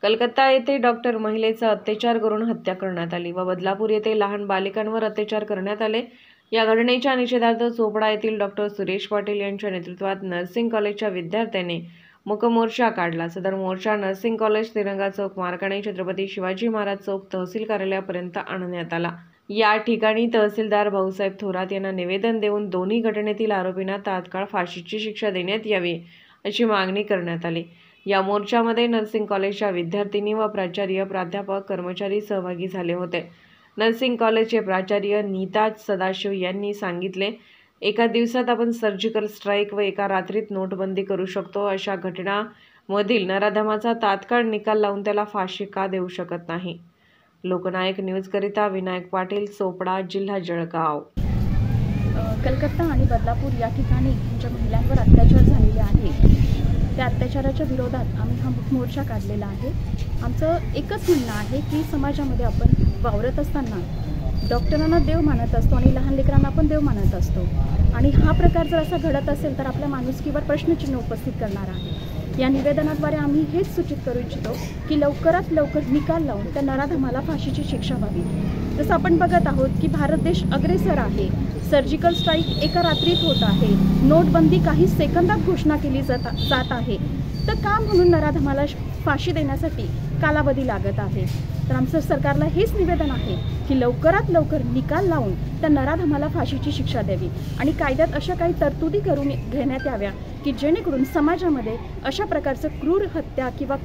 कलकत्ता येथे डॉक्टर महिलेचा अत्याचार करून हत्या करण्यात आली व बदलापूर येथे लहान बालिकांवर अत्याचार करण्यात आले। या घटनेच्या निषेधार्थ चोपडा येथील डॉक्टर सुरेश पाटील यांच्या नेतृत्वात नर्सिंग कॉलेजच्या विद्यार्थ्यांनी मूक मोर्चा काढला। सदर मोर्चा नर्सिंग कॉलेज, तिरंगा चौक, मार्कंडे छत्रपती शिवाजी महाराज चौक, तहसील कार्यालयापर्यंत आणण्यात आला। या ठिकाणी तहसीलदार भाऊसाहेब थोरात यांना निवेदन देऊन दोन्ही घटनेतील आरोपींना तात्काळ फाशीची शिक्षा देण्यात यावी अशी मागणी करण्यात आली। या मोर्चामध्ये नर्सिंग कॉलेजच्या विद्यार्थिनी व प्राचार्य, प्राध्यापक, कर्मचारी सहभागी झाले होते। नर्सिंग कॉलेजचे प्राचार्य नीता सदाशिव यांनी सांगितले, एका दिवसात आपण सर्जिकल स्ट्राईक व एका रात्रीत नोटबंदी करू शकतो। अशा घटनांमधील नराधमाचा तात्काळ निकाल लावून त्याला फाशी का देऊ शकत नाही। लोकनायक न्यूज करिता विनायक पाटील, चोपडा, जिल्हा जळगाव। कलकत्ता आणि बदलापूर या ठिकाणी ज्या महिलांवर अत्याचार झालेले आहे त्या अत्याचाराच्या विरोधात आम्ही हा मोर्चा काढलेला आहे। आमचं एकच म्हणणं आहे की समाजामध्ये आपण वावरत असताना डॉक्टरांना देव मानत असतो आणि लहान लेकरांना आपण देव मानत असतो आणि हा प्रकार जर असा घडत असेल तर आपल्या माणुसकीवर प्रश्नचिन्ह उपस्थित करणार आहे। या निवेदनाद्वारे आम्ही हेच सूचित करू इच्छितो की लवकरात लवकर निकाल लावून त्या नराधमाला फाशीची शिक्षा व्हावी। जसं आपण बघत आहोत की भारत देश अग्रेसर आहे, सर्जिकल स्ट्राईक एका रात्रीत होत आहे, नोटबंदी काही सेकंदात घोषणा केली जात आहे, तर का म्हणून नराधमाला फाशी देण्यासाठी कालावधी लागत आहे। तर आमचं सरकारला हेच निवेदन आहे की लवकरात लवकर निकाल लावून त्या नराधमाला फाशीची शिक्षा द्यावी आणि कायद्यात अशा काही तरतुदी करून घेण्यात याव्या की जेणेकरून समाजामध्ये अशा प्रकारचं क्रूर हत्या किंवा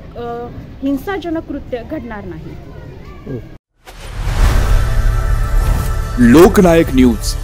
हिंसाजनक कृत्य घडणार नाही। लोकनायक न्यूज।